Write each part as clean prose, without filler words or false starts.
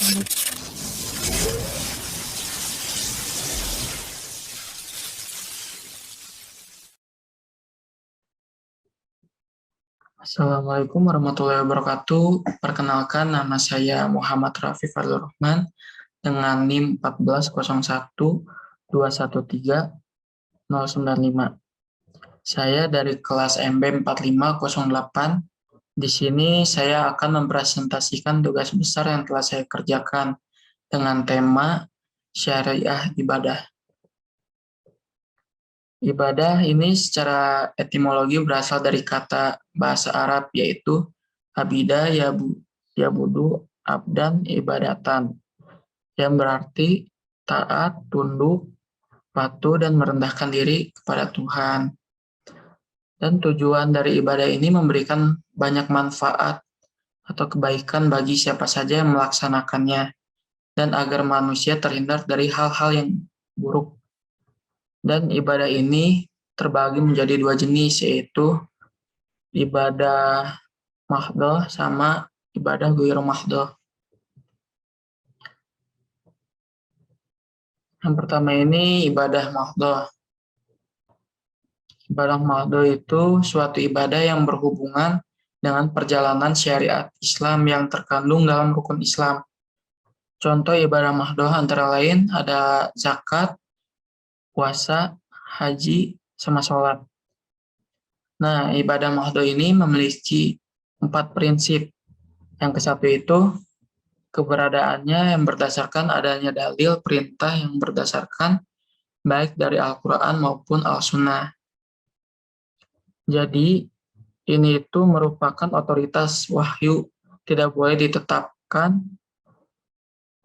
Assalamualaikum warahmatullahi wabarakatuh. Perkenalkan, nama saya Muhammad Rafi Fadlur Rahman dengan NIM 1401213 Saya dari kelas MB 4508. Di sini saya akan mempresentasikan tugas besar yang telah saya kerjakan dengan tema syariah ibadah. Ibadah ini secara etimologi berasal dari kata bahasa Arab yaitu abida yabudu abdan ibadatan, yang berarti taat, tunduk, patuh, dan merendahkan diri kepada Tuhan. Dan tujuan dari ibadah ini memberikan banyak manfaat atau kebaikan bagi siapa saja yang melaksanakannya, dan agar manusia terhindar dari hal-hal yang buruk. Dan ibadah ini terbagi menjadi dua jenis, yaitu ibadah mahdhah sama ibadah ghairu mahdhah. Yang pertama ini ibadah mahdhah. Ibadah mahdhah itu suatu ibadah yang berhubungan dengan perjalanan syariat Islam yang terkandung dalam rukun Islam. Contoh ibadah mahdhah antara lain ada zakat, puasa, haji, sama sholat. Nah, ibadah mahdhah ini memiliki 4 prinsip. Yang ke-1 itu keberadaannya yang berdasarkan adanya dalil perintah yang berdasarkan baik dari Al-Quran maupun Al-Sunnah. Jadi, ini itu merupakan otoritas wahyu, tidak boleh ditetapkan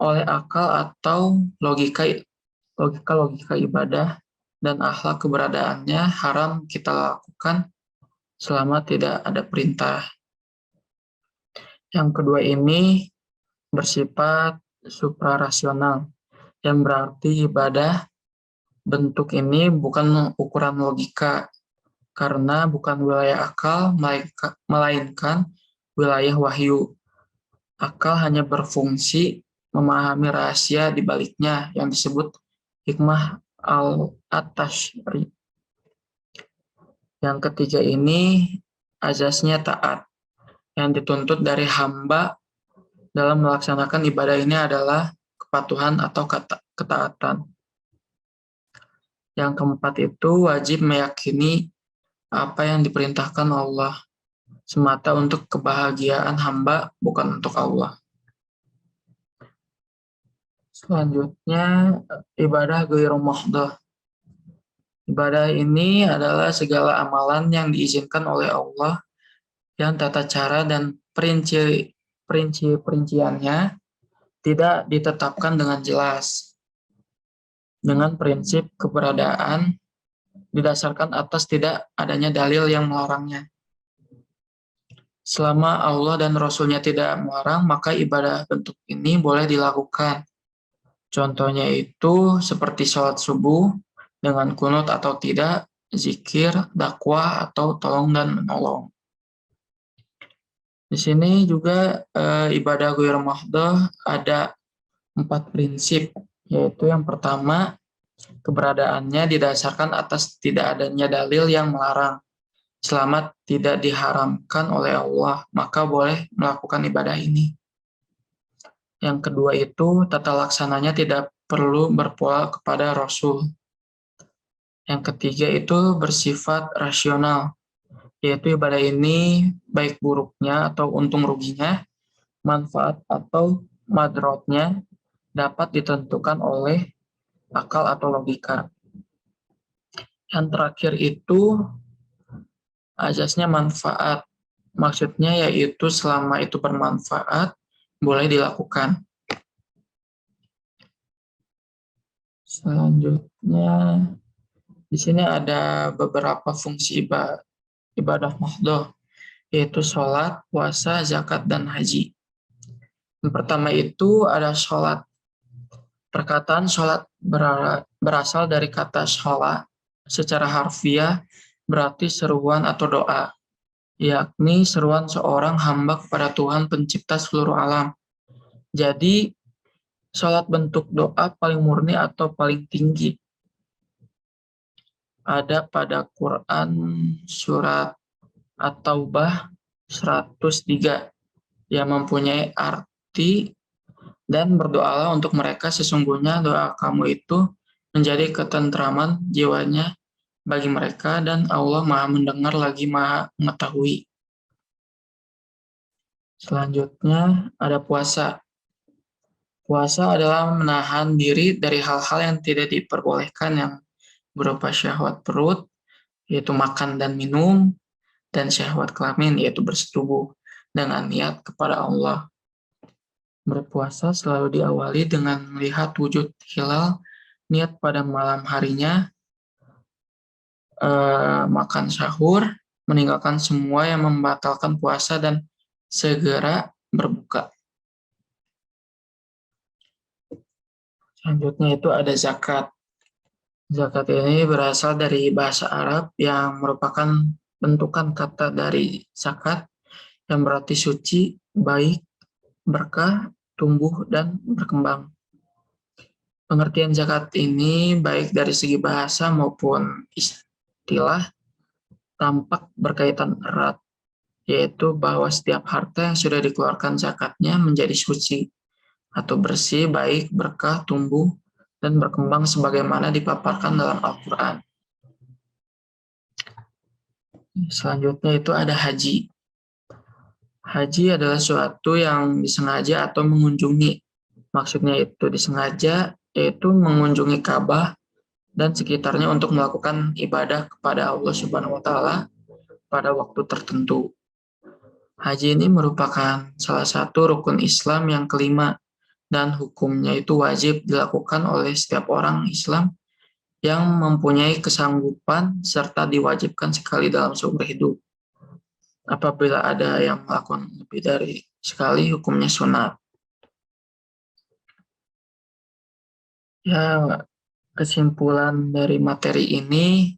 oleh akal atau logika ibadah, dan akhlak keberadaannya haram kita lakukan selama tidak ada perintah. Yang kedua ini bersifat suprarasional, yang berarti ibadah bentuk ini bukan ukuran logika, karena bukan wilayah akal, melainkan wilayah wahyu. Akal hanya berfungsi memahami rahasia di baliknya yang disebut hikmah at-tasyri'. Yang ketiga ini azasnya taat. Yang dituntut dari hamba dalam melaksanakan ibadah ini adalah kepatuhan atau ketaatan. Yang keempat itu wajib meyakini apa yang diperintahkan Allah semata untuk kebahagiaan hamba, bukan untuk Allah. Selanjutnya, ibadah ghairu mahdhah. Ibadah ini adalah segala amalan yang diizinkan oleh Allah, yang tata cara dan perinciannya tidak ditetapkan dengan jelas, dengan prinsip keberadaan didasarkan atas tidak adanya dalil yang melarangnya. Selama Allah dan Rasul-Nya tidak melarang, maka ibadah bentuk ini boleh dilakukan. Contohnya itu seperti sholat subuh dengan kunut atau tidak, zikir, dakwah, atau tolong dan menolong. Di sini juga ibadah ghairu mahdhah ada 4 prinsip, yaitu yang pertama, keberadaannya didasarkan atas tidak adanya dalil yang melarang. Selama tidak diharamkan oleh Allah, maka boleh melakukan ibadah ini. Yang kedua itu, tata laksananya tidak perlu berpola kepada Rasul. Yang ketiga itu bersifat rasional, yaitu ibadah ini baik buruknya atau untung ruginya, manfaat atau madrotnya dapat ditentukan oleh akal atau logika. Yang terakhir itu azasnya manfaat. Maksudnya yaitu selama itu bermanfaat, boleh dilakukan. Selanjutnya, di sini ada beberapa fungsi ibadah mahdhah, yaitu sholat, puasa, zakat, dan haji. Yang pertama itu ada sholat. Perkataan sholat berasal dari kata sholat, secara harfiah berarti seruan atau doa, yakni seruan seorang hamba kepada Tuhan pencipta seluruh alam. Jadi, Salat bentuk doa paling murni atau paling tinggi? Ada pada Quran surat At-Taubah 103 yang mempunyai arti, dan berdoalah untuk mereka, sesungguhnya doa kamu itu menjadi ketentraman jiwanya bagi mereka, dan Allah Maha mendengar lagi Maha mengetahui. Selanjutnya ada puasa. Puasa adalah menahan diri dari hal-hal yang tidak diperbolehkan yang berupa syahwat perut, yaitu makan dan minum, dan syahwat kelamin, yaitu bersetubuh dengan niat kepada Allah. Berpuasa selalu diawali dengan melihat wujud hilal, niat pada malam harinya, makan sahur, meninggalkan semua yang membatalkan puasa, dan segera berbuka. Selanjutnya itu ada zakat. Zakat ini berasal dari bahasa Arab yang merupakan bentukan kata dari zakat yang berarti suci, baik, berkah, tumbuh, dan berkembang. Pengertian zakat ini baik dari segi bahasa maupun istilah tampak berkaitan erat, yaitu bahwa setiap harta yang sudah dikeluarkan zakatnya menjadi suci atau bersih, baik, berkah, tumbuh, dan berkembang sebagaimana dipaparkan dalam Al-Quran. Selanjutnya itu ada haji. Haji adalah suatu yang disengaja atau mengunjungi. Maksudnya itu disengaja, yaitu mengunjungi Ka'bah dan sekitarnya untuk melakukan ibadah kepada Allah Subhanahu wa Ta'ala pada waktu tertentu. Haji ini merupakan salah satu rukun Islam yang kelima, dan hukumnya itu wajib dilakukan oleh setiap orang Islam yang mempunyai kesanggupan serta diwajibkan sekali dalam seumur hidup. Apabila ada yang melakukan lebih dari sekali, hukumnya sunat. Ya, kesimpulan dari materi ini,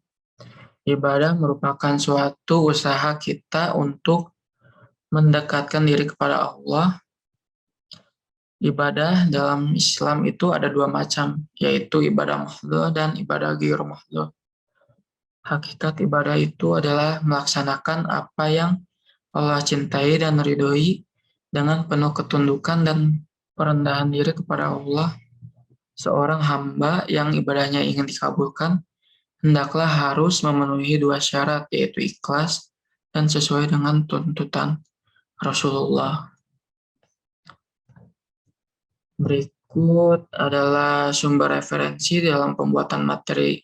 ibadah merupakan suatu usaha kita untuk mendekatkan diri kepada Allah. Ibadah dalam Islam itu ada dua macam, yaitu ibadah mahdhah dan ibadah ghairu mahdhah. Hakikat ibadah itu adalah melaksanakan apa yang Allah cintai dan ridhoi dengan penuh ketundukan dan perendahan diri kepada Allah. Seorang hamba yang ibadahnya ingin dikabulkan hendaklah harus memenuhi dua syarat, yaitu ikhlas dan sesuai dengan tuntutan Rasulullah. Berikut adalah sumber referensi dalam pembuatan materi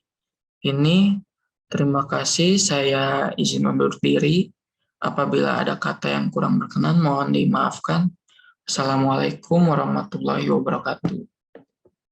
ini. Terima kasih, saya izin undur diri. Apabila ada kata yang kurang berkenan, mohon dimaafkan. Assalamualaikum warahmatullahi wabarakatuh.